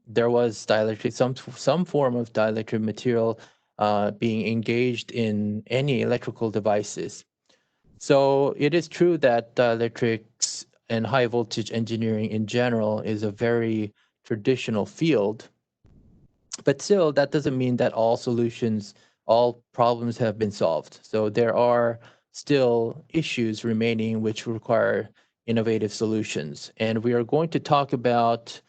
there was dielectric, some form of dielectric material being engaged in any electrical devices. So it is true that dielectrics and high voltage engineering in general is a very traditional field, but still that doesn't mean that all problems have been solved. So there are still issues remaining which require innovative solutions. And we are going to talk about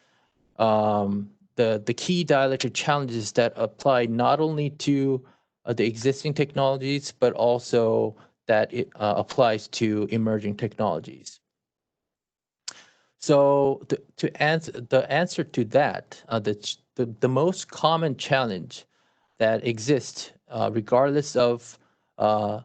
the key dielectric challenges that apply not only to the existing technologies, but also that it applies to emerging technologies. So the answer to that, the most common challenge that exists, regardless of the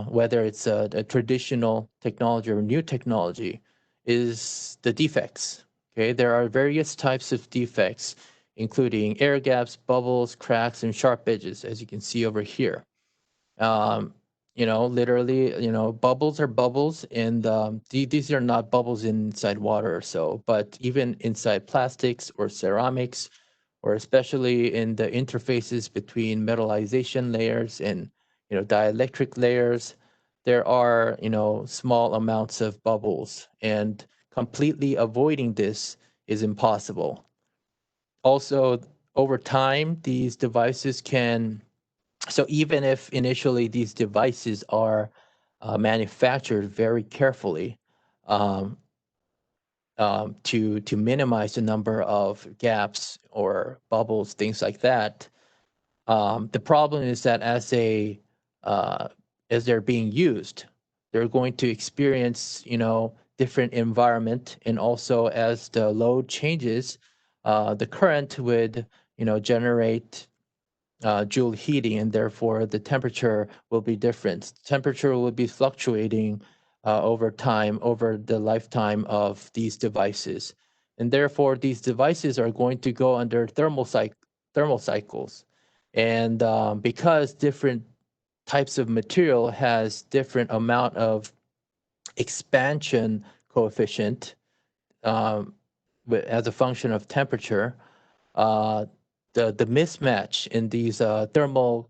whether it's a traditional technology or new technology, is the defects. Okay, there are various types of defects, including air gaps, bubbles, cracks, and sharp edges, as you can see over here. Um, literally, bubbles are bubbles, and these are not bubbles inside water or so, but even inside plastics or ceramics, or especially in the interfaces between metallization layers and dielectric layers, there are small amounts of bubbles, and completely avoiding this is impossible. Also, over time, these devices can so even if initially these devices are manufactured very carefully, um, to minimize the number of gaps or bubbles, things like that, the problem is that as they're being used, they're going to experience different environment, and also as the load changes, the current would generate joule heating, and therefore the temperature will be different. Temperature will be fluctuating over time, over the lifetime of these devices. And therefore, these devices are going to go under thermal cycles. And because different types of material has different amount of expansion coefficient, um, as a function of temperature, uh, the mismatch in these thermal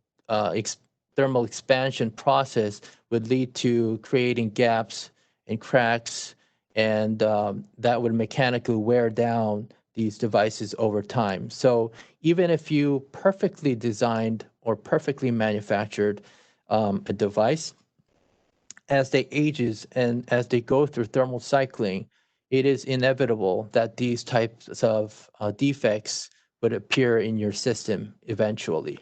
expansion process would lead to creating gaps and cracks, and that would mechanically wear down these devices over time. So even if you perfectly designed or perfectly manufactured a device, as they ages and as they go through thermal cycling, it is inevitable that these types of defects would appear in your system eventually.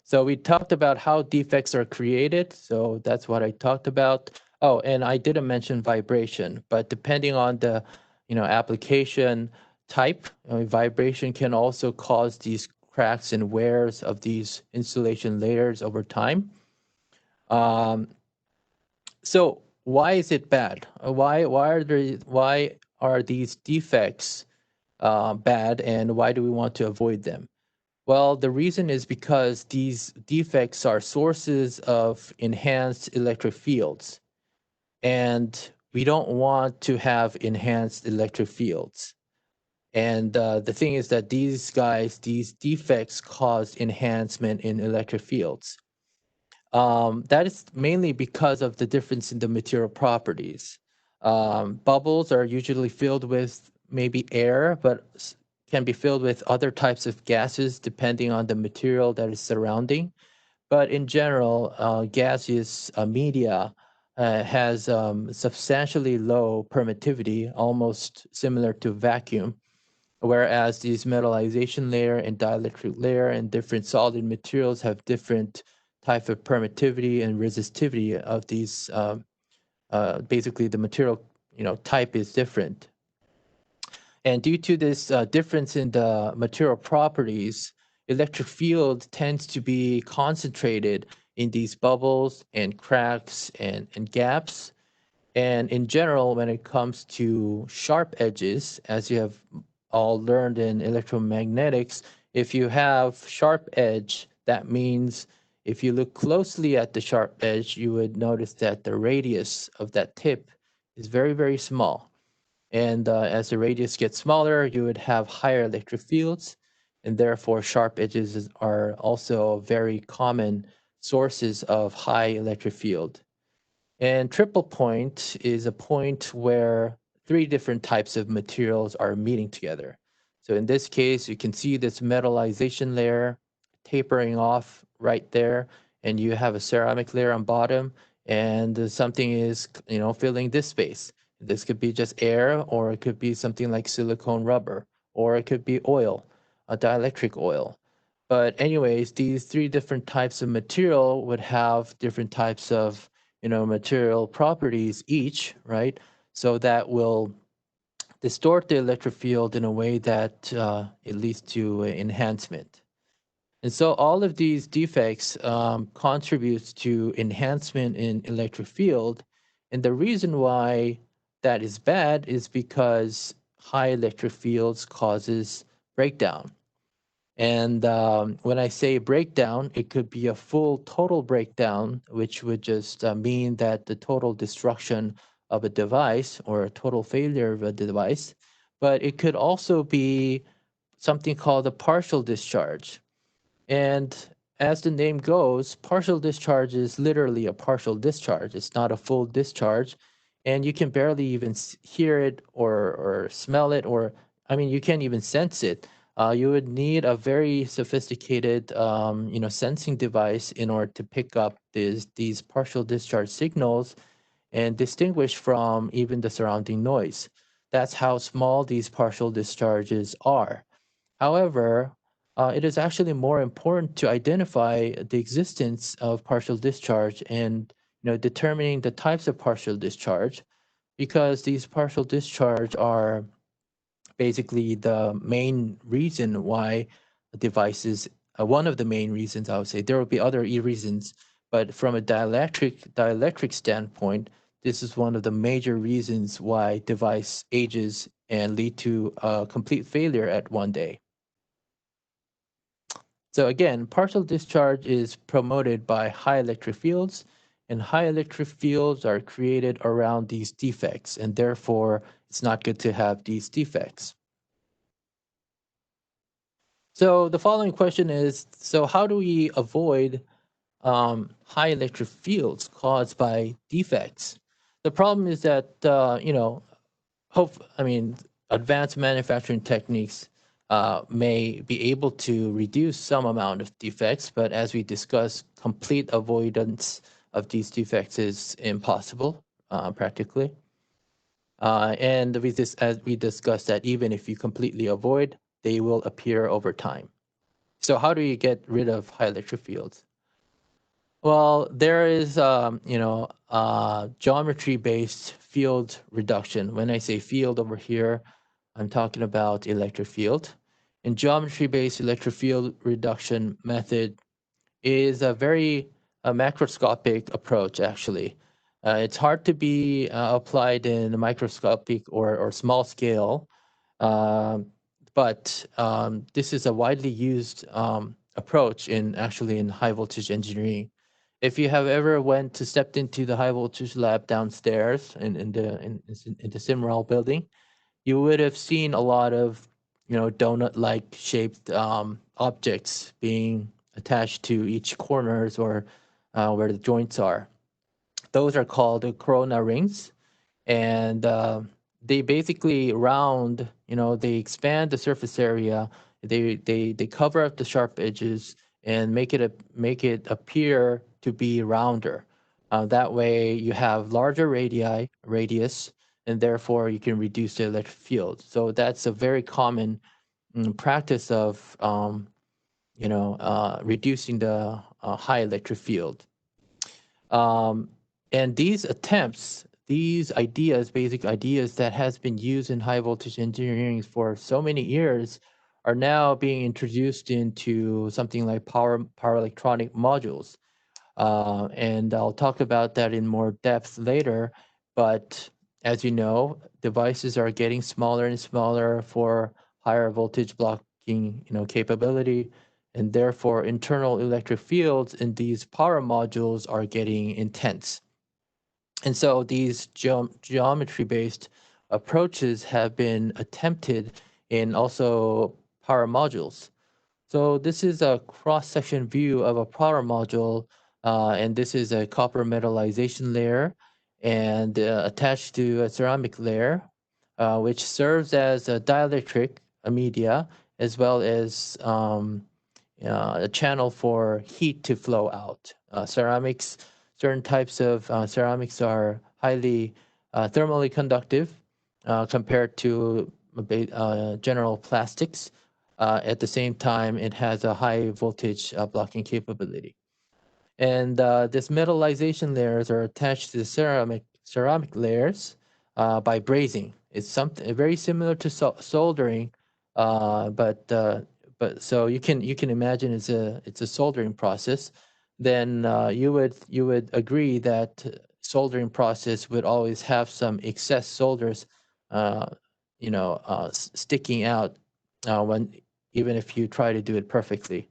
So we talked about how defects are created. So that's what I talked about. Oh, and I didn't mention vibration, but depending on the application type, vibration can also cause these cracks and wears of these insulation layers over time. Um, So why is it bad? Why are these defects bad, and why do we want to avoid them? Well, the reason is because these defects are sources of enhanced electric fields, and we don't want to have enhanced electric fields. And the thing is that these defects cause enhancement in electric fields. That is mainly because of the difference in the material properties. Bubbles are usually filled with maybe air, but can be filled with other types of gases depending on the material that is surrounding. But in general, gaseous media has substantially low permittivity, almost similar to vacuum, whereas these metallization layer and dielectric layer and different solid materials have different type of permittivity and resistivity of these. Basically, the material type is different, and due to this difference in the material properties, electric field tends to be concentrated in these bubbles and cracks and gaps. And in general, when it comes to sharp edges, as you have all learned in electromagnetics, if you have sharp edge, that means if you look closely at the sharp edge, you would notice that the radius of that tip is very, very small. And as the radius gets smaller, you would have higher electric fields, and therefore sharp edges are also very common sources of high electric field. And triple point is a point where three different types of materials are meeting together. So in this case, you can see this metallization layer tapering off right there, and you have a ceramic layer on bottom, and something is, filling this space. This could be just air, or it could be something like silicone rubber, or it could be oil, a dielectric oil. But anyways, these three different types of material would have different types of material properties each, right? So that will distort the electric field in a way that it leads to enhancement. And so all of these defects contributes to enhancement in electric field. And the reason why that is bad is because high electric fields causes breakdown. And when I say breakdown, it could be a full total breakdown, which would just mean that the total destruction of a device or a total failure of a device. But it could also be something called a partial discharge. And as the name goes, partial discharge is literally a partial discharge. It's not a full discharge. And you can barely even hear it or smell it, or, I mean, you can't even sense it. You would need a very sophisticated, sensing device in order to pick up these partial discharge signals and distinguish from even the surrounding noise. That's how small these partial discharges are. However, it is actually more important to identify the existence of partial discharge and determining the types of partial discharge, because these partial discharge are basically the main reason why devices, one of the main reasons I would say. There will be other reasons, but from a dielectric standpoint, this is one of the major reasons why device ages and lead to a complete failure at one day. So again, partial discharge is promoted by high electric fields, and high electric fields are created around these defects, and therefore it's not good to have these defects. So the following question is, so how do we avoid high electric fields caused by defects? The problem is that, advanced manufacturing techniques may be able to reduce some amount of defects, but as we discussed, complete avoidance of these defects is impossible, practically. And as we discussed, that even if you completely avoid, they will appear over time. So how do you get rid of high electric fields? Well, there is, geometry-based field reduction. When I say field over here, I'm talking about electric field. And geometry-based electric field reduction method is a very macroscopic approach, actually. It's hard to be applied in a microscopic or small scale, but this is a widely used approach in high voltage engineering. If you have ever stepped into the high voltage lab downstairs in the Simral building, you would have seen a lot of donut-like shaped objects being attached to each corners or where the joints are. Those are called the corona rings, and they basically round. They expand the surface area. They cover up the sharp edges and make it appear to be rounder. That way, you have larger radius, and therefore you can reduce the electric field. So that's a very common practice of reducing the high electric field. And these attempts, these ideas, basic ideas that has been used in high voltage engineering for so many years, are now being introduced into something like power electronic modules. And I'll talk about that in more depth later. But as you know, devices are getting smaller and smaller for higher voltage blocking, capability, and therefore internal electric fields in these power modules are getting intense. And so these geometry-based approaches have been attempted in also power modules. So this is a cross-section view of a power module, and this is a copper metallization layer and attached to a ceramic layer, which serves as a dielectric media, as well as a channel for heat to flow out. Ceramics, certain types of ceramics are highly thermally conductive compared to general plastics. At the same time, it has a high voltage blocking capability. And this metallization layers are attached to the ceramic layers by brazing. It's something very similar to soldering, but so you can imagine it's a soldering process. Then you would agree that soldering process would always have some excess solders, uh, sticking out when even if you try to do it perfectly.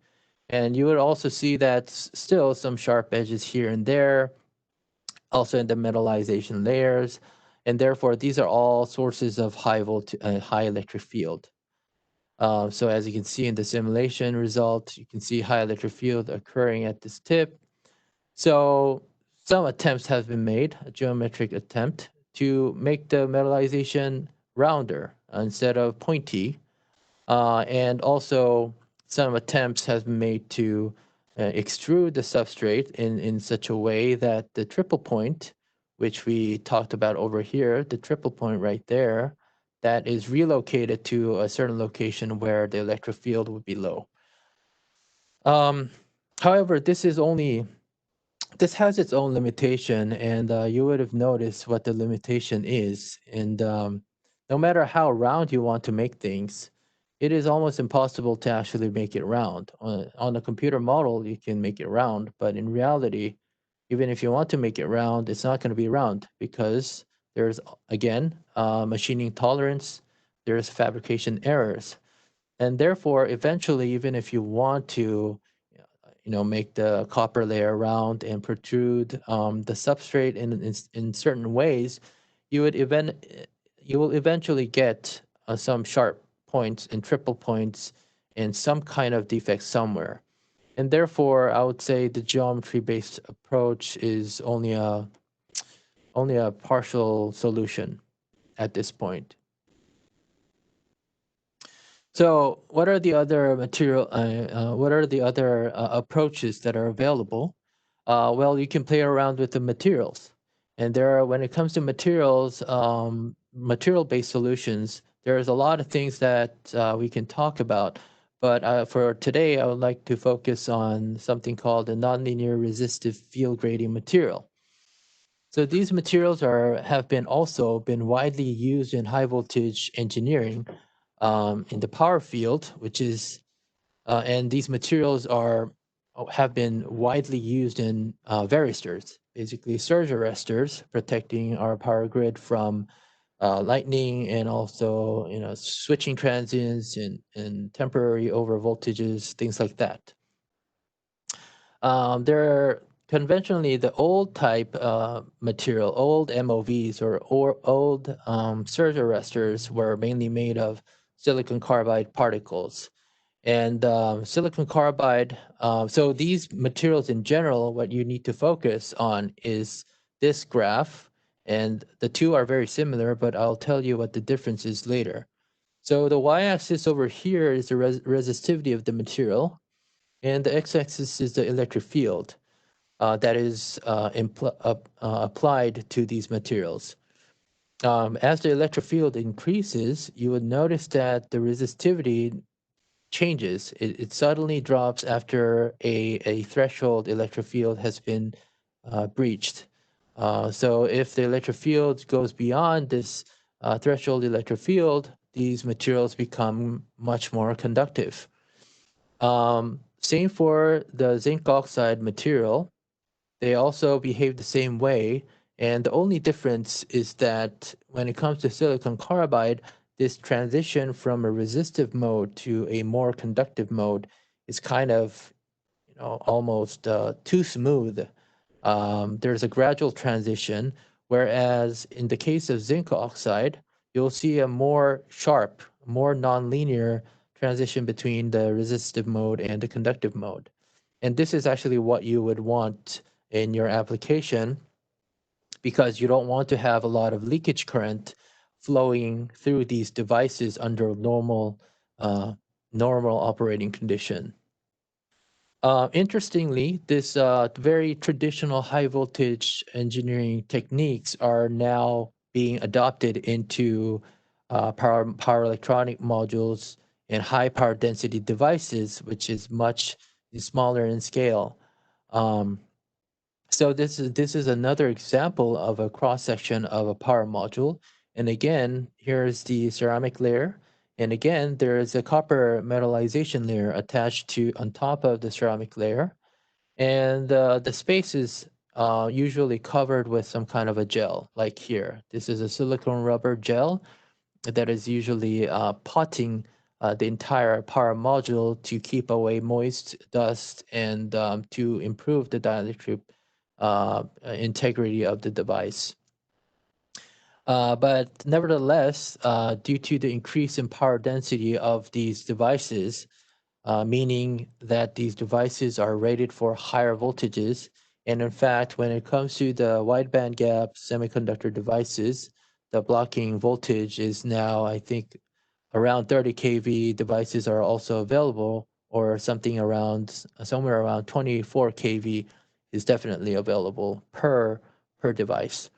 And you would also see that still some sharp edges here and there, also in the metallization layers. And therefore, these are all sources of high electric field. So as you can see in the simulation result, you can see high electric field occurring at this tip. So some attempts have been made, a geometric attempt, to make the metallization rounder instead of pointy. And also some attempts have been made to extrude the substrate in such a way that the triple point, which we talked about over here, the triple point right there, that is relocated to a certain location where the electric field would be low. However, this has its own limitation, and you would have noticed what the limitation is. And no matter how round you want to make things, it is almost impossible to actually make it round. On a computer model, you can make it round, but in reality, even if you want to make it round, it's not going to be round because there's, again, machining tolerance, there's fabrication errors. And therefore, eventually, even if you want to make the copper layer round and protrude the substrate in certain ways, you will eventually get some sharp points and triple points and some kind of defect somewhere. And therefore, I would say the geometry-based approach is only a partial solution at this point. So, what are the other approaches that are available? Well, you can play around with the materials, and when it comes to materials, material-based solutions, there's a lot of things that we can talk about. But for today, I would like to focus on something called a nonlinear resistive field grading material. So these materials have also been widely used in high voltage engineering in the power field, which is, and these materials have been widely used in varistors, basically surge arresters, protecting our power grid from lightning and also switching transients and temporary over voltages, things like that. They're conventionally the old type material, old MOVs or old surge arresters were mainly made of silicon carbide particles. And silicon carbide, so these materials in general, what you need to focus on is this graph. And the two are very similar, but I'll tell you what the difference is later. So the y-axis over here is the resistivity of the material, and the x-axis is the electric field that is applied to these materials. As the electric field increases, you would notice that the resistivity changes. It suddenly drops after a threshold electric field has been breached. So if the electric field goes beyond this threshold electric field, these materials become much more conductive. Same for the zinc oxide material. They also behave the same way. And the only difference is that when it comes to silicon carbide, this transition from a resistive mode to a more conductive mode is kind of, almost too smooth. There's a gradual transition, whereas in the case of zinc oxide, you'll see a more sharp, more nonlinear transition between the resistive mode and the conductive mode. And this is actually what you would want in your application, because you don't want to have a lot of leakage current flowing through these devices under normal operating condition. Interestingly, this very traditional high voltage engineering techniques are now being adopted into power electronic modules and high power density devices, which is much smaller in scale. Um, so this is another example of a cross section of a power module. And again, here's the ceramic layer. And again, there is a copper metallization layer attached to on top of the ceramic layer. And the space is usually covered with some kind of a gel, like here. This is a silicone rubber gel that is usually potting the entire power module to keep away moist dust and to improve the dielectric integrity of the device. But nevertheless, due to the increase in power density of these devices, meaning that these devices are rated for higher voltages. And in fact, when it comes to the wide bandgap semiconductor devices, the blocking voltage is now, I think, around 30 kV. Devices are also available, or something around somewhere around 24 kV is definitely available per device.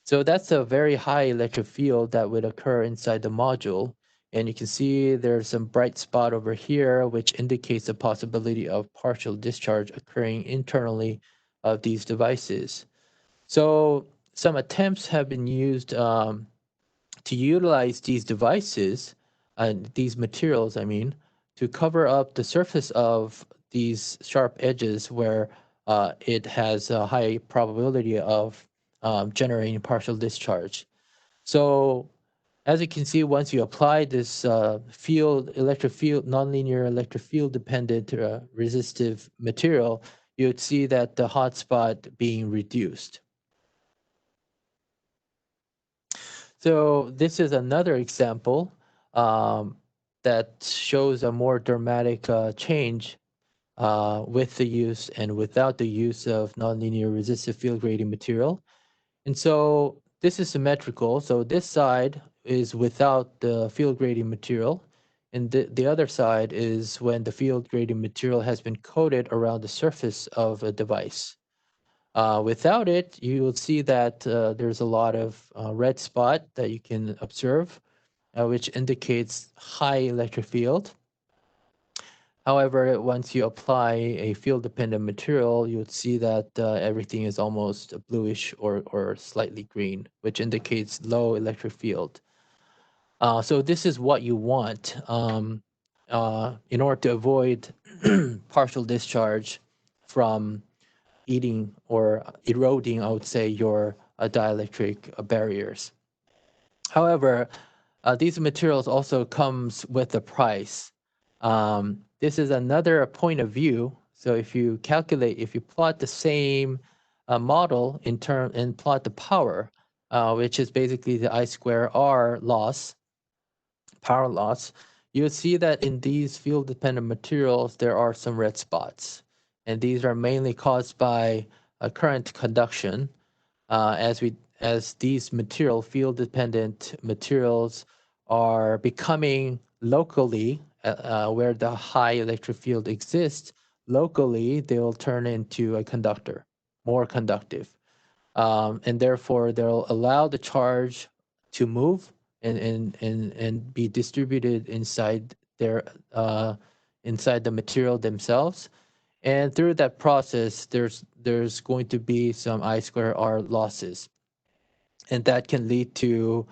So that's a very high electric field that would occur inside the module. And you can see there's some bright spot over here, which indicates the possibility of partial discharge occurring internally of these devices. So some attempts have been used to utilize these devices, these materials, I mean, to cover up the surface of these sharp edges where it has a high probability of generating partial discharge. So as you can see, once you apply this electric field, nonlinear electric field dependent resistive material, you'd see that the hotspot being reduced. So this is another example that shows a more dramatic change with the use and without the use of nonlinear resistive field grading material. And so this is symmetrical. So this side is without the field grading material. And the other side is when the field grading material has been coated around the surface of a device. Without it, you will see that there's a lot of red spot that you can observe, which indicates high electric field. However, once you apply a field-dependent material, you would see that everything is almost bluish or slightly green, which indicates low electric field. So this is what you want in order to avoid partial discharge from eating or eroding, I would say, your dielectric barriers. However, these materials also comes with a price. This is another point of view. So if you plot the same model and plot the power, which is basically the I square R loss, power loss, you'll see that in these field-dependent materials, there are some red spots. And these are mainly caused by current conduction. As these field-dependent materials are becoming locally, where the high electric field exists, locally, they will turn into a conductor, more conductive. And therefore, they'll allow the charge to move and be distributed inside inside the material themselves. And through that process, there's going to be some I square R losses, and that can lead to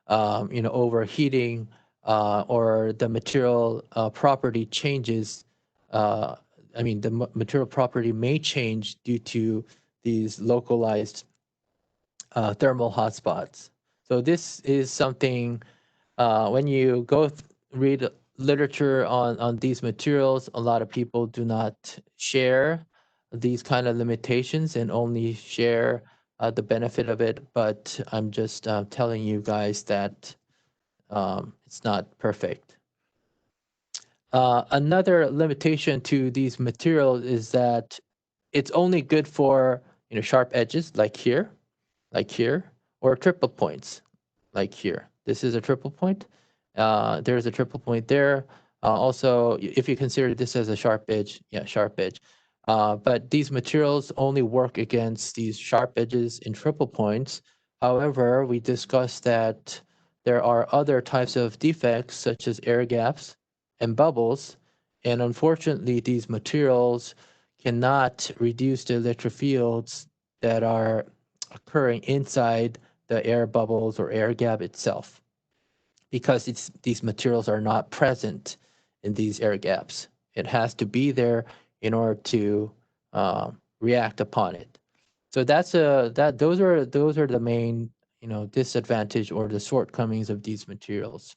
overheating or the material property changes. The material property may change due to these localized thermal hotspots. So this is something when you read literature on these materials, a lot of people do not share these kind of limitations and only share the benefit of it. But I'm just telling you guys that it's not perfect. Another limitation to these materials is that it's only good for sharp edges like here, or triple points, like here. This is a triple point. There's a triple point there. Also, if you consider this as a sharp edge, yeah, sharp edge. But these materials only work against these sharp edges in triple points. However, we discussed that there are other types of defects, such as air gaps and bubbles. And unfortunately, these materials cannot reduce the electric fields that are occurring inside the air bubbles or air gap itself, because these materials are not present in these air gaps. It has to be there in order to react upon it. So those are the main disadvantage or the shortcomings of these materials.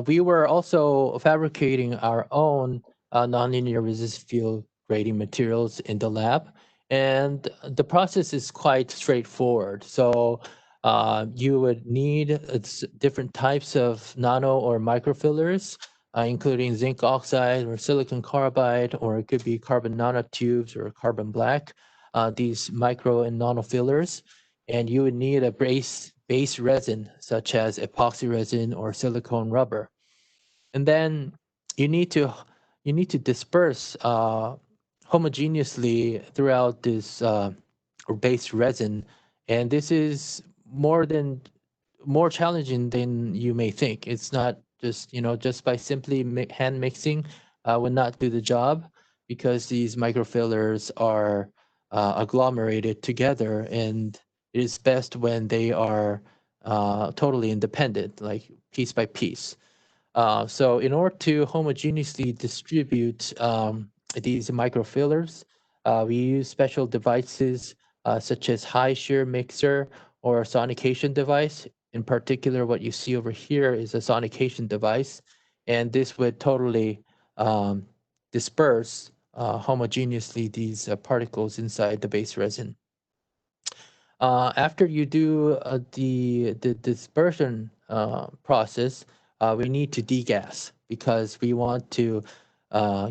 We were also fabricating our own nonlinear resistive field grading materials in the lab, and the process is quite straightforward. So you would need different types of nano or microfillers, including zinc oxide or silicon carbide, or it could be carbon nanotubes or carbon black, these micro and nano fillers. And you would need a base resin, such as epoxy resin or silicone rubber. And then you need to disperse homogeneously throughout this base resin, and this is more challenging than you may think. It's not just just by simply hand mixing would not do the job, because these microfillers are agglomerated together, and it is best when they are totally independent, like piece by piece. So in order to homogeneously distribute these microfillers, we use special devices such as high shear mixer or sonication device. In particular, what you see over here is a sonication device, and this would totally disperse homogeneously these particles inside the base resin. After you do the dispersion process, we need to degas, because we want to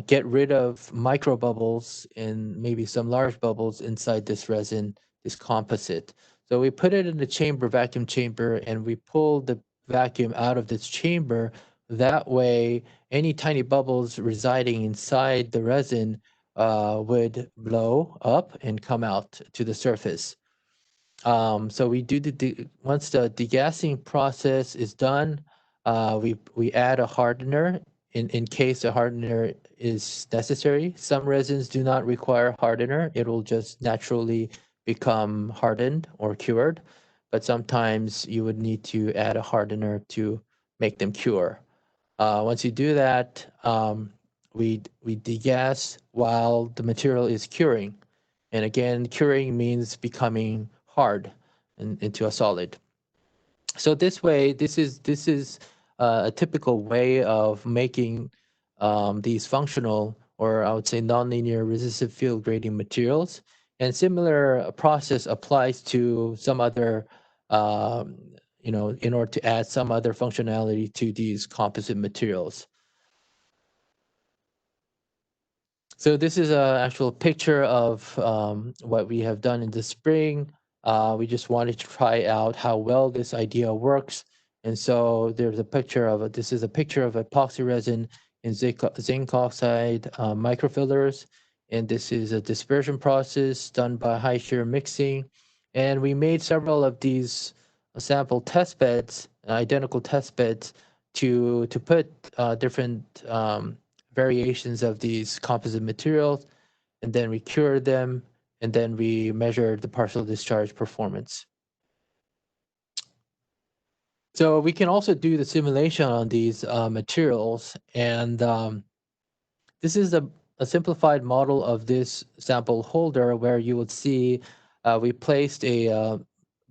get rid of micro bubbles and maybe some large bubbles inside this resin, this composite. So we put it in the chamber, vacuum chamber, and we pull the vacuum out of this chamber. That way, any tiny bubbles residing inside the resin would blow up and come out to the surface. So we do once the degassing process is done, we add a hardener in case a hardener is necessary. Some resins do not require hardener; it will just naturally become hardened or cured. But sometimes you would need to add a hardener to make them cure. Once you do that, we degas while the material is curing. And again, curing means becoming hard into a solid. So this way, this is a typical way of making these functional, or I would say nonlinear resistive field grading materials. And similar process applies to some other, in order to add some other functionality to these composite materials. So this is an actual picture of what we have done in the spring. We just wanted to try out how well this idea works. And so there's a picture of it. This is a picture of epoxy resin in zinc oxide microfillers. And this is a dispersion process done by high shear mixing. And we made several of these sample test beds, identical test beds, to put different variations of these composite materials, and then we cure them, and then we measure the partial discharge performance. So we can also do the simulation on these materials, and this is a simplified model of this sample holder, where you would see we placed a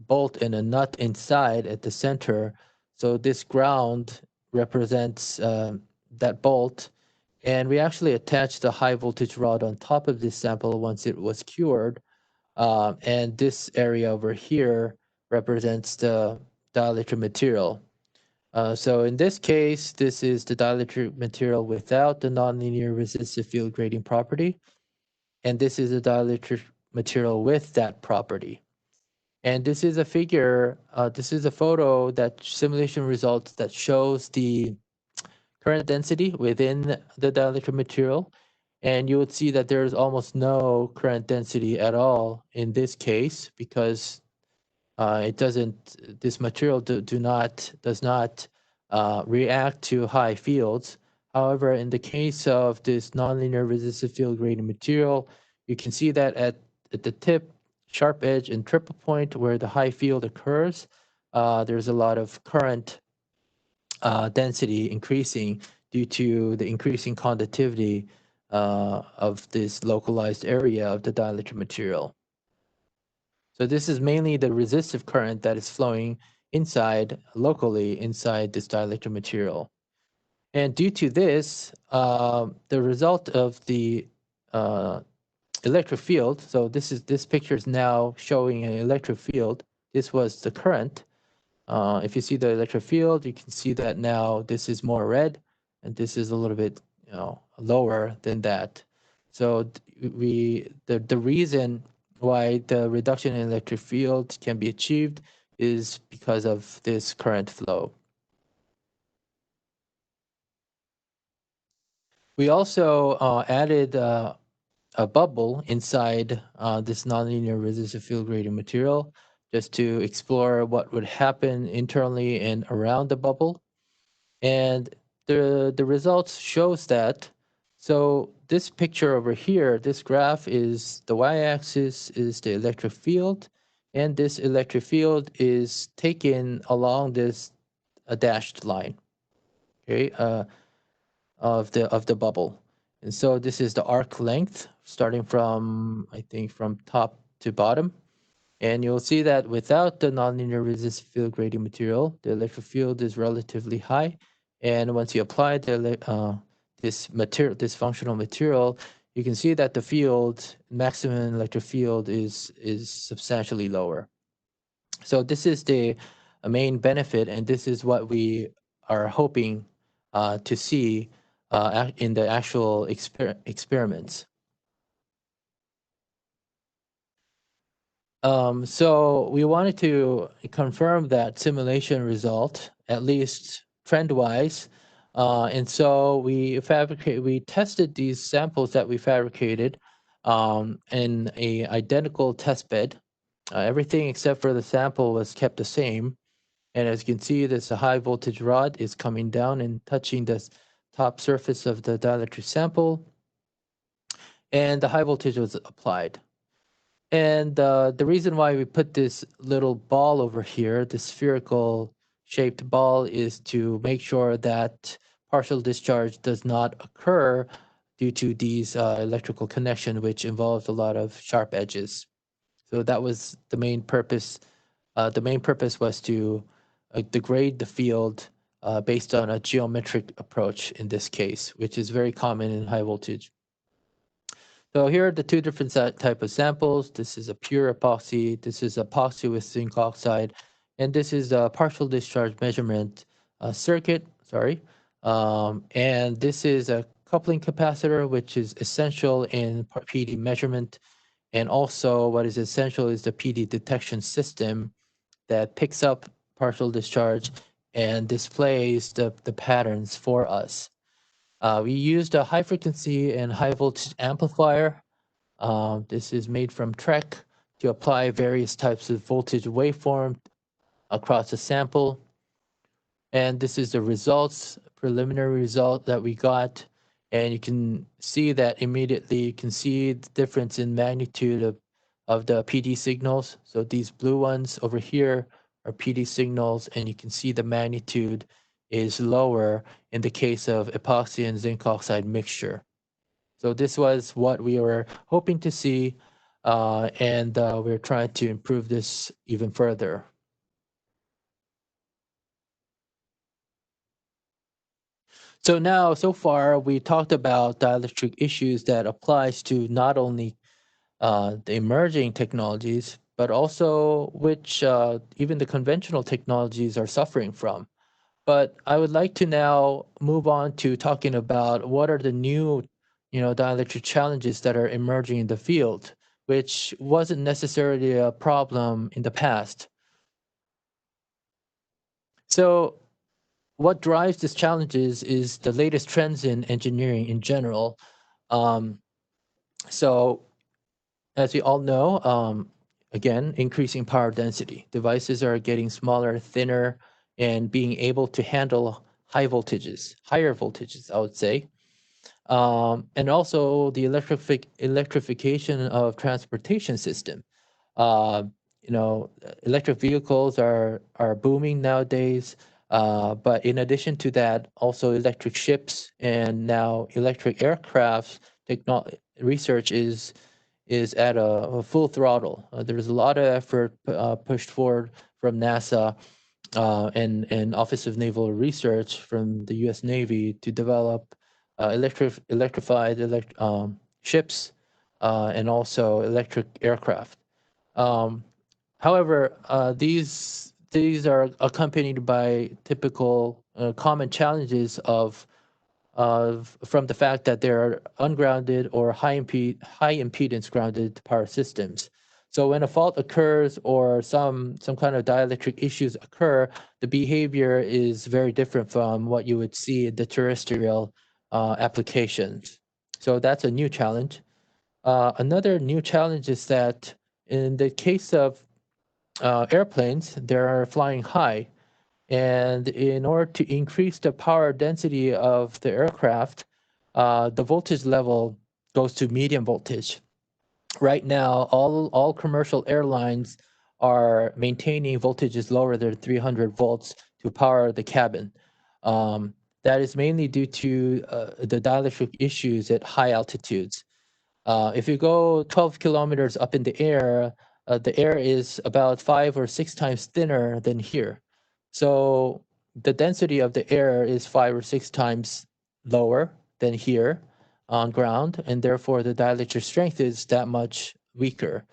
bolt and a nut inside at the center. So this ground represents that bolt. And we actually attached a high voltage rod on top of this sample once it was cured. And this area over here represents the dielectric material. So in this case, this is the dielectric material without the nonlinear resistive field grading property, and this is a dielectric material with that property. And this is a figure, this is a photo that simulation results that shows the current density within the dielectric material. And you would see that there's almost no current density at all in this case because it doesn't, this material does not react to high fields. However, in the case of this nonlinear resistive field grading material, you can see that at the tip, sharp edge, and triple point where the high field occurs, there's a lot of current density increasing due to the increasing conductivity of this localized area of the dielectric material. So this is mainly the resistive current that is flowing locally inside this dielectric material. And due to this, the result of the electric field, so this picture is now showing an electric field. This was the current. If you see the electric field, you can see that now this is more red, and this is a little bit, lower than that. So the reason why the reduction in electric field can be achieved is because of this current flow. We also added a bubble inside this nonlinear resistive field grading material just to explore what would happen internally and around the bubble. And the results shows that. So this picture over here, this graph is the y-axis is the electric field, and this electric field is taken along this dashed line, okay, of the bubble. And so this is the arc length starting from, I think, from top to bottom. And you'll see that without the nonlinear resistive field grading material, the electric field is relatively high. And once you apply this functional material, you can see that the field, maximum electric field, is substantially lower. So this is the main benefit, and this is what we are hoping to see in the actual experiments. So we wanted to confirm that simulation result, at least trend-wise. And so we tested these samples that we fabricated in a identical test bed. Everything except for the sample was kept the same. And as you can see, this high voltage rod is coming down and touching the top surface of the dielectric sample. And the high voltage was applied. And the reason why we put this little ball over here, this spherical shaped ball, is to make sure that partial discharge does not occur due to these electrical connection, which involves a lot of sharp edges. So that was the main purpose. The main purpose was to degrade the field based on a geometric approach in this case, which is very common in high voltage. So here are the two different type of samples. This is a pure epoxy. This is epoxy with zinc oxide. And this is a partial discharge measurement circuit, sorry. And this is a coupling capacitor, which is essential in PD measurement. And also what is essential is the PD detection system that picks up partial discharge and displays the patterns for us. We used a high frequency and high voltage amplifier. This is made from Trek to apply various types of voltage waveform across the sample. And this is the results, preliminary result that we got. And you can see that immediately. You can see the difference in magnitude of the PD signals. So these blue ones over here are PD signals, and you can see the magnitude is lower in the case of epoxy and zinc oxide mixture. So this was what we were hoping to see, and we're trying to improve this even further. So now, so far, we talked about dielectric issues that applies to not only the emerging technologies, but also which even the conventional technologies are suffering from. But I would like to now move on to talking about what are the new, dielectric challenges that are emerging in the field, which wasn't necessarily a problem in the past. So what drives these challenges is the latest trends in engineering in general. Um, so as we all know, again, increasing power density. Devices are getting smaller, thinner, and being able to handle higher voltages, I would say. And also the electrification of transportation system. Uh, Electric vehicles are booming nowadays. But in addition to that, also electric ships and now electric aircraft research is at a full throttle. There's a lot of effort pushed forward from NASA and Office of Naval Research from the U.S. Navy to develop electrified ships and also electric aircraft. Um, However, these are accompanied by typical common challenges from the fact that there are ungrounded or high impedance grounded power systems. So when a fault occurs or some kind of dielectric issues occur, the behavior is very different from what you would see in the terrestrial applications. So that's a new challenge. Another new challenge is that in the case of airplanes, they're flying high. And in order to increase the power density of the aircraft, the voltage level goes to medium voltage. Right now, all commercial airlines are maintaining voltages lower than 300 volts to power the cabin. That is mainly due to the dielectric issues at high altitudes. If you go 12 kilometers up in the air is about 5 or 6 times thinner than here. So the density of the air is 5 or 6 times lower than here on ground, and therefore the dielectric strength is that much weaker.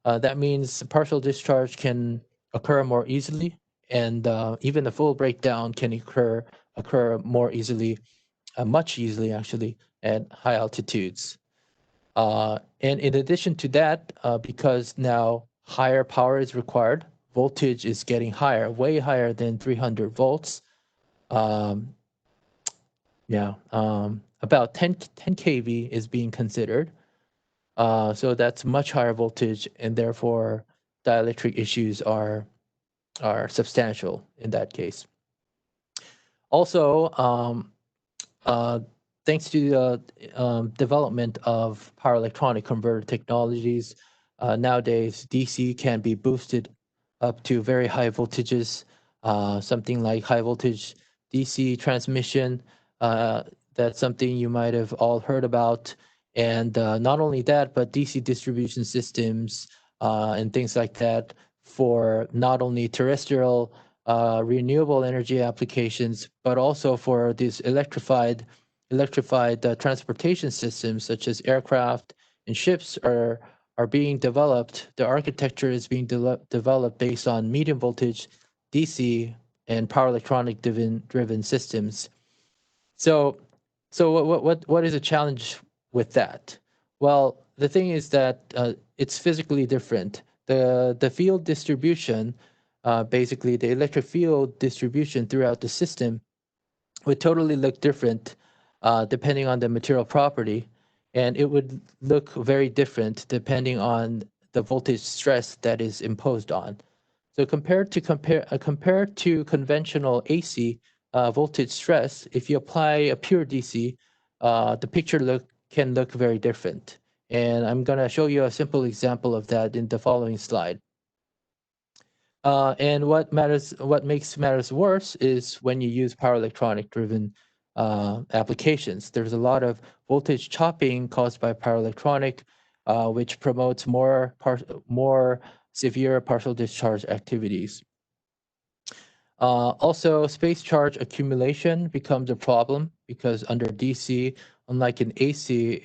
That means partial discharge can occur more easily, and even the full breakdown can occur more easily, much easily actually, at high altitudes. And in addition to that, because now higher power is required, voltage is getting higher, way higher than 300 volts. Um, about 10 kV is being considered. So that's much higher voltage, and therefore dielectric issues are substantial in that case. Also, uh, thanks to the development of power electronic converter technologies, nowadays DC can be boosted up to very high voltages, something like high voltage DC transmission. Uh, that's something you might have all heard about. And not only that, but DC distribution systems and things like that for not only terrestrial renewable energy applications, but also for these electrified transportation systems such as aircraft and ships are being developed. The architecture is being developed based on medium voltage DC and power electronic driven systems. So what is a challenge with that? Well, the thing is that it's physically different. The field distribution, basically the electric field distribution throughout the system, would totally look different depending on the material property, and it would look very different depending on the voltage stress that is imposed on. So compared to conventional AC voltage stress, if you apply a pure DC, the picture can look very different. And I'm going to show you a simple example of that in the following slide. And what makes matters worse is when you use power electronic driven applications. There's a lot of voltage chopping caused by power electronic, which promotes more severe partial discharge activities. Also, space charge accumulation becomes a problem because under DC, unlike in AC,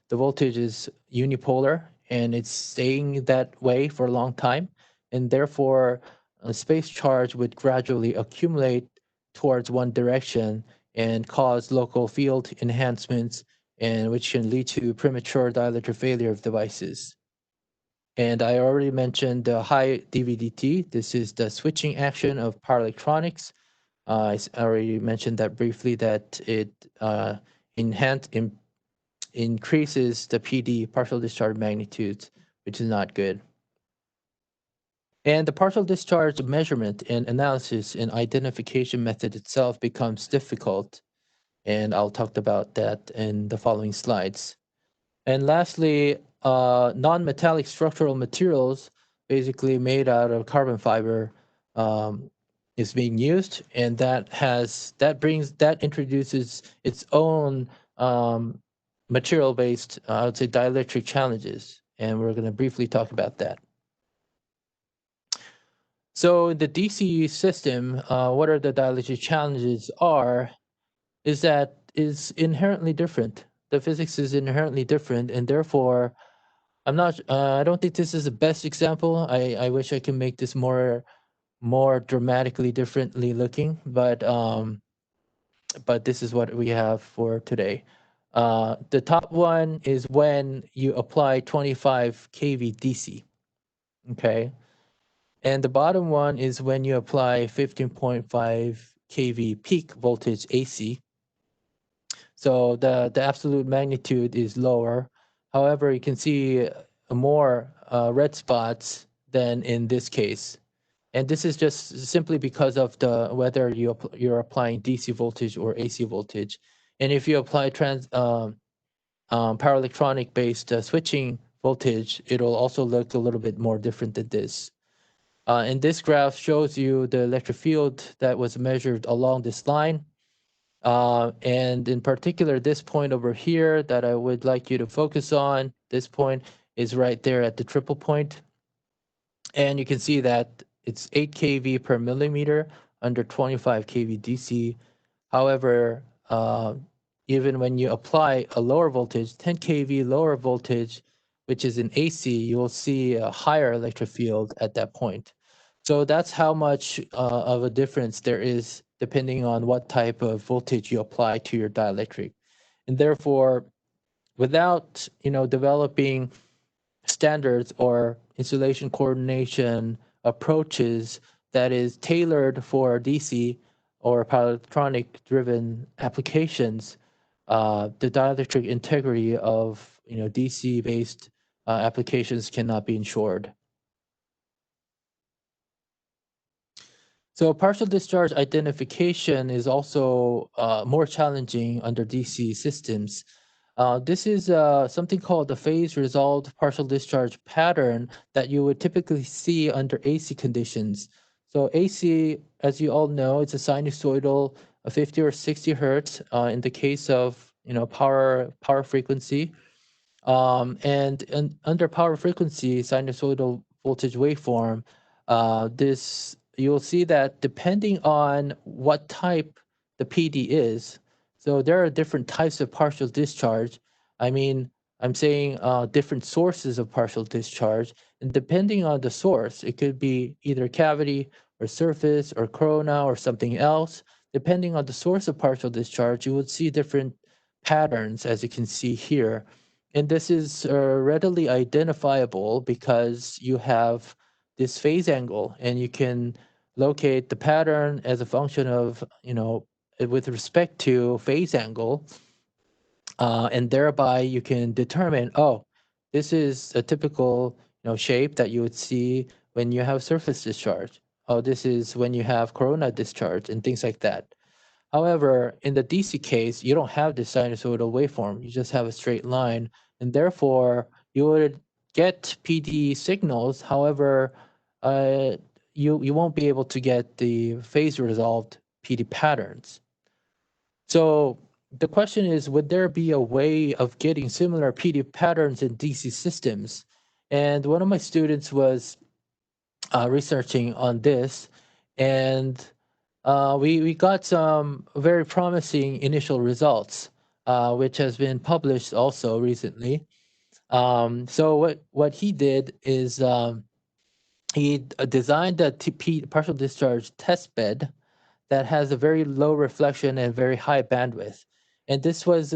the voltage is unipolar and it's staying that way for a long time. And therefore, a space charge would gradually accumulate towards one direction and cause local field enhancements, and which can lead to premature dielectric failure of devices. And I already mentioned the high DVDT. This is the switching action of power electronics. I already mentioned that briefly, that it enhance, increases the PD, partial discharge magnitudes, which is not good. And the partial discharge measurement and analysis and identification method itself becomes difficult. And I'll talk about that in the following slides. And lastly, non-metallic structural materials, basically made out of carbon fiber, is being used, and that introduces its own material-based, I would say, dielectric challenges, and we're going to briefly talk about that. So in the DC system, what are the dielectric challenges is that is inherently different. The physics is inherently different, and therefore I'm not. I don't think this is the best example. I wish I could make this more dramatically differently looking, but this is what we have for today. The top one is when you apply 25 kV DC. Okay, and the bottom one is when you apply 15.5 kV peak voltage AC. So the absolute magnitude is lower. However, you can see more red spots than in this case. And this is just simply because of the whether you're applying DC voltage or AC voltage. And if you apply power electronic based switching voltage, it'll also look a little bit more different than this. And this graph shows you the electric field that was measured along this line. And in particular, this point over here that I would like you to focus on, this point is right there at the triple point. And you can see that it's 8 kV per millimeter under 25 kV DC. However, even when you apply a lower voltage, 10 kV lower voltage, which is in AC, you will see a higher electric field at that point. So that's how much of a difference there is depending on what type of voltage you apply to your dielectric. And therefore, without developing standards or insulation coordination approaches that is tailored for DC or power electronic driven applications, the dielectric integrity of DC based applications cannot be ensured. So partial discharge identification is also more challenging under DC systems. This is something called the phase-resolved partial discharge pattern that you would typically see under AC conditions. So AC, as you all know, it's a sinusoidal 50 or 60 hertz in the case of power frequency. And under power frequency sinusoidal voltage waveform, this you'll see that depending on what type the PD is, so there are different types of partial discharge. I mean, I'm saying different sources of partial discharge, and depending on the source, it could be either cavity or surface or corona or something else. Depending on the source of partial discharge, you would see different patterns, as you can see here. And this is readily identifiable because you have this phase angle, and you can locate the pattern as a function of, with respect to phase angle, and thereby you can determine, oh, this is a typical shape that you would see when you have surface discharge. Oh, this is when you have corona discharge and things like that. However, in the DC case, you don't have this sinusoidal waveform. You just have a straight line, and therefore you would get PD signals. However, you won't be able to get the phase resolved PD patterns. So the question is, would there be a way of getting similar PD patterns in DC systems? And one of my students was researching on this, and we got some very promising initial results, which has been published also recently. So what he did is he designed a partial discharge test bed that has a very low reflection and very high bandwidth. And this was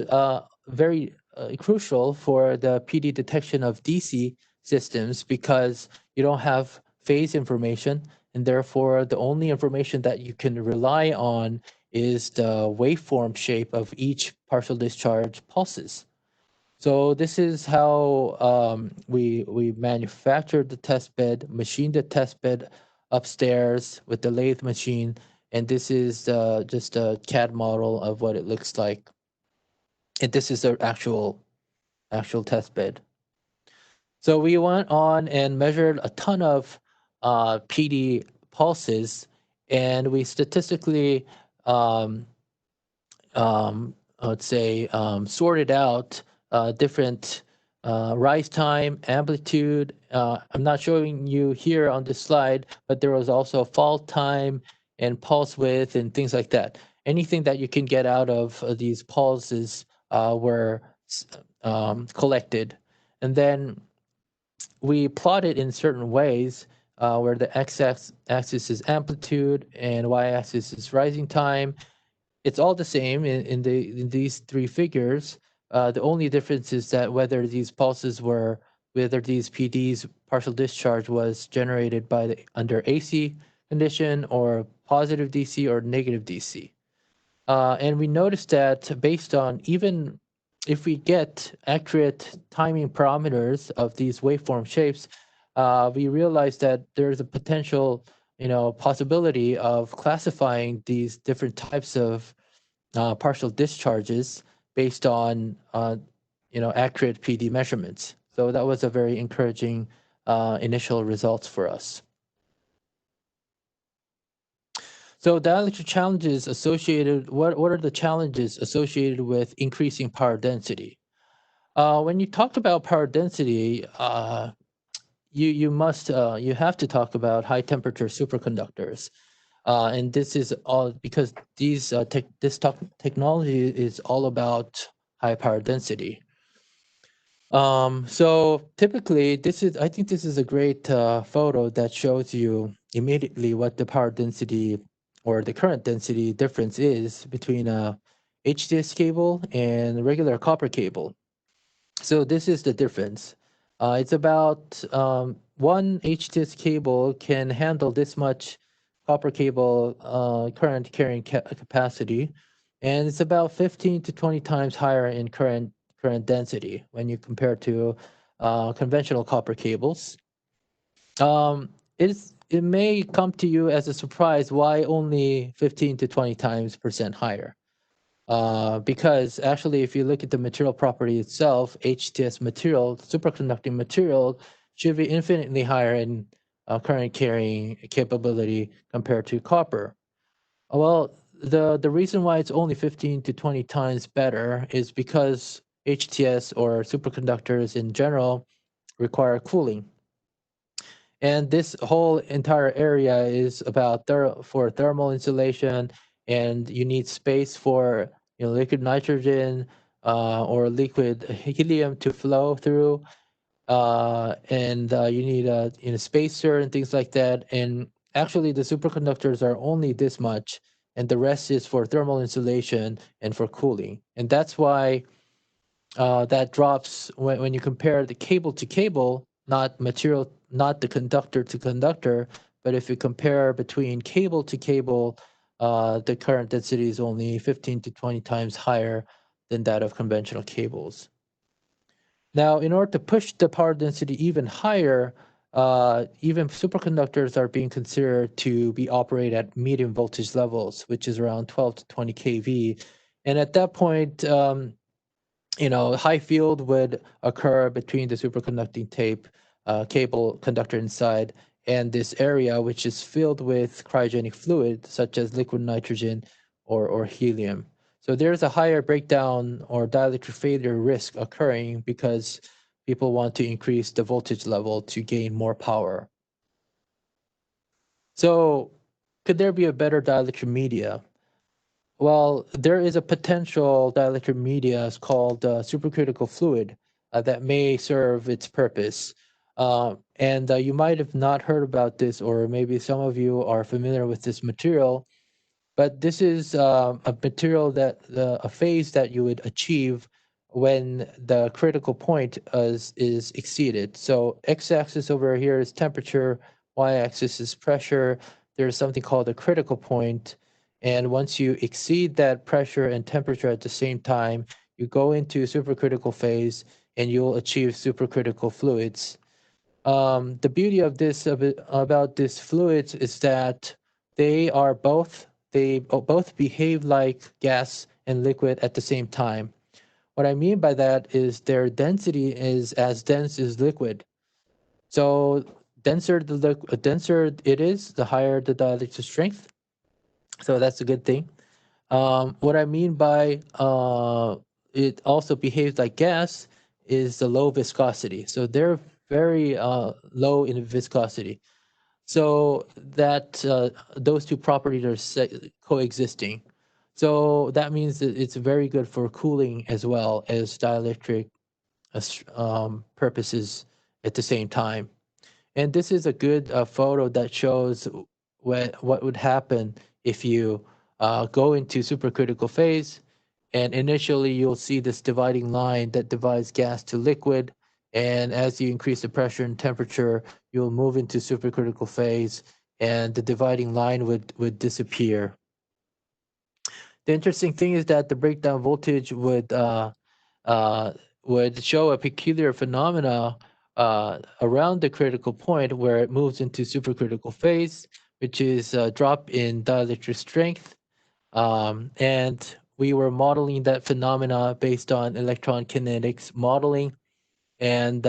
very crucial for the PD detection of DC systems because you don't have phase information, and therefore the only information that you can rely on is the waveform shape of each partial discharge pulses. So this is how we manufactured the test bed, machined the test bed upstairs with the lathe machine, and this is just a CAD model of what it looks like. And this is the actual test bed. So we went on and measured a ton of PD pulses, and we statistically um, let's say, sorted out different rise time, amplitude. I'm not showing you here on this slide, but there was also fall time and pulse width and things like that. Anything that you can get out of these pulses were collected. And then we plot it in certain ways where the x-axis is amplitude and y-axis is rising time. It's all the same in these three figures. The only difference is that whether these PDs partial discharge was generated by under AC condition or positive DC or negative DC. And we noticed that based on even if we get accurate timing parameters of these waveform shapes, we realize that there's a potential, possibility of classifying these different types of partial discharges based on accurate PD measurements. So that was a very encouraging initial results for us. So dielectric challenges associated. What are the challenges associated with increasing power density? When you talk about power density, you have to talk about high temperature superconductors. And this is all because this technology is all about high power density. So typically, I think this is a great photo that shows you immediately what the power density or the current density difference is between a HDS cable and a regular copper cable. So this is the difference. It's about one HTS cable can handle this much copper cable current carrying capacity, and it's about 15 to 20 times higher in current density when you compare to conventional copper cables. It may come to you as a surprise why only 15 to 20 times percent higher. Because actually, if you look at the material property itself, HTS material, superconducting material, should be infinitely higher in current carrying capability compared to copper. Well, the reason why it's only 15 to 20 times better is because HTS or superconductors in general require cooling. And this whole entire area is about for thermal insulation, and you need space for liquid nitrogen or liquid helium to flow through, and you need a spacer and things like that. And actually, the superconductors are only this much, and the rest is for thermal insulation and for cooling. And that's why that drops when you compare the cable to cable, not material, not the conductor to conductor, but if you compare between cable to cable, the current density is only 15 to 20 times higher than that of conventional cables. Now, in order to push the power density even higher, even superconductors are being considered to be operated at medium voltage levels, which is around 12 to 20 kV. And at that point, high field would occur between the superconducting tape cable conductor inside and this area, which is filled with cryogenic fluid, such as liquid nitrogen or helium. So there's a higher breakdown or dielectric failure risk occurring because people want to increase the voltage level to gain more power. So could there be a better dielectric media? Well, there is a potential dielectric media called supercritical fluid. that may serve its purpose. And you might have not heard about this, or maybe some of you are familiar with this material, but this is a material that a phase that you would achieve when the critical point is exceeded. So x-axis over here is temperature, y-axis is pressure. There's something called a critical point, and once you exceed that pressure and temperature at the same time, you go into supercritical phase and you'll achieve supercritical fluids. The beauty of this about these fluids is that they are both behave like gas and liquid at the same time. What I mean by that is their density is as dense as liquid. So denser it is, the higher the dielectric strength. So that's a good thing. What I mean by it also behaves like gas is the low viscosity. So they're very low in viscosity. So that those two properties are coexisting. So that means that it's very good for cooling as well as dielectric purposes at the same time. And this is a good photo that shows what would happen if you go into supercritical phase. And initially, you'll see this dividing line that divides gas to liquid. And as you increase the pressure and temperature, you'll move into supercritical phase, and the dividing line would disappear. The interesting thing is that the breakdown voltage uh, would show a peculiar phenomena around the critical point where it moves into supercritical phase, which is a drop in dielectric strength. And we were modeling that phenomena based on electron kinetics modeling, and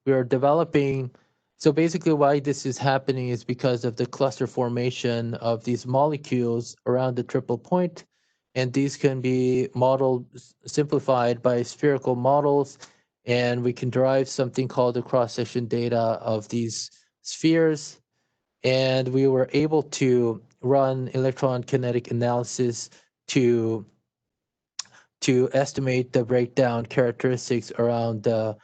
we are developing. So basically, why this is happening is because of the cluster formation of these molecules around the triple point, and these can be modeled, simplified by spherical models, and we can derive something called the cross-section data of these spheres, and we were able to run electron kinetic analysis to estimate the breakdown characteristics around the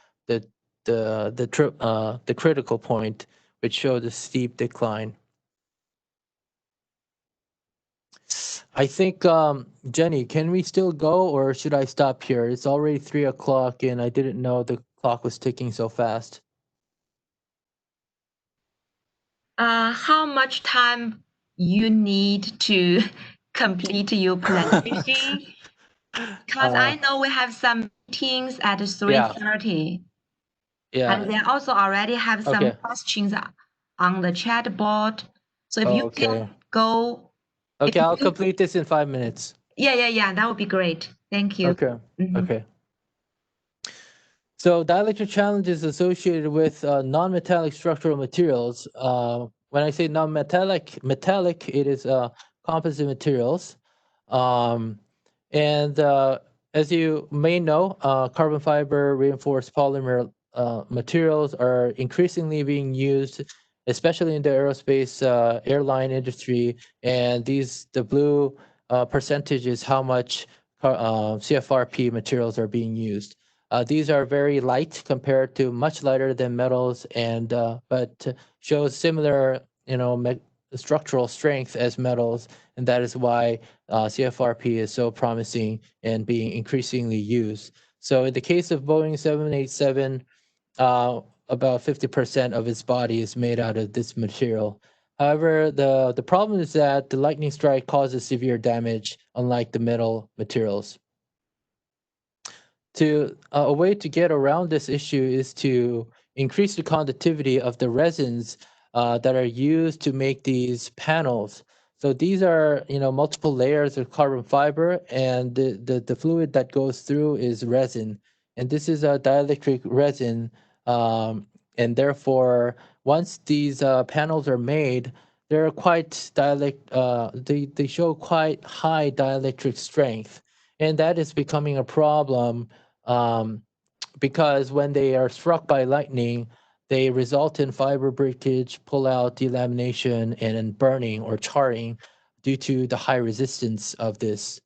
the critical point, which showed a steep decline. I think Jenny, can we still go, or should I stop here? It's already 3 o'clock, and I didn't know the clock was ticking so fast. How much time you need to complete your presentation? Because I know we have some meetings at 3:30. Yeah. And they also already have some Okay. questions on the chat board. So if you Okay. can go. Okay, I'll complete this in 5 minutes. Yeah, that would be great. Thank you. Okay. Okay. So dielectric challenges associated with non-metallic structural materials. When I say non-metallic, metallic, it is composite materials. And as you may know, carbon fiber reinforced polymer materials are increasingly being used, especially in the aerospace airline industry. And the blue percentage is how much CFRP materials are being used. These are very light compared to much lighter than metals, and but shows similar, structural strength as metals, and that is why CFRP is so promising and being increasingly used. So in the case of Boeing 787, about 50% of its body is made out of this material. However, the problem is that the lightning strike causes severe damage, unlike the metal materials. A way to get around this issue is to increase the conductivity of the resins that are used to make these panels. So these are, multiple layers of carbon fiber, and the fluid that goes through is resin, and this is a dielectric resin, and therefore, once these panels are made, they're quite they show quite high dielectric strength, and that is becoming a problem because when they are struck by lightning, they result in fiber breakage, pull-out, delamination, and burning or charring due to the high resistance of this.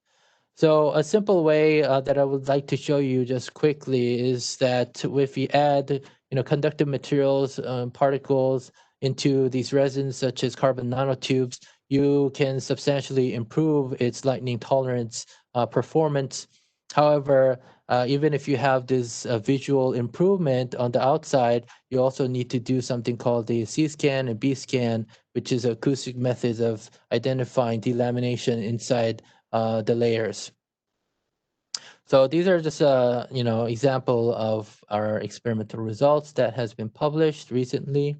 So a simple way that I would like to show you just quickly is that if you add, conductive materials, particles into these resins, such as carbon nanotubes, you can substantially improve its lightning tolerance performance. However, even if you have this visual improvement on the outside, you also need to do something called the C scan and B scan, which is acoustic methods of identifying delamination inside the layers. So these are just example of our experimental results that has been published recently.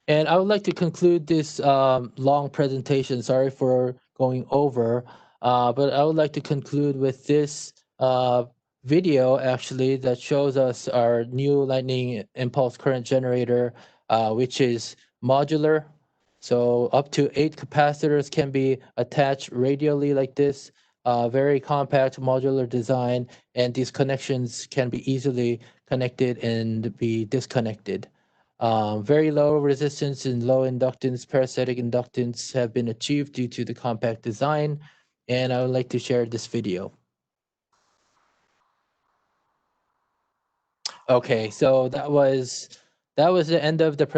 And I would like to conclude this long presentation. Sorry for going over, but I would like to conclude with this video actually that shows us our new lightning impulse current generator, which is modular. So up to 8 capacitors can be attached radially like this. Very compact modular design, and these connections can be easily connected and be disconnected. Very low resistance and low inductance, parasitic inductance have been achieved due to the compact design, and I would like to share this video. Okay, so that was the end of the presentation.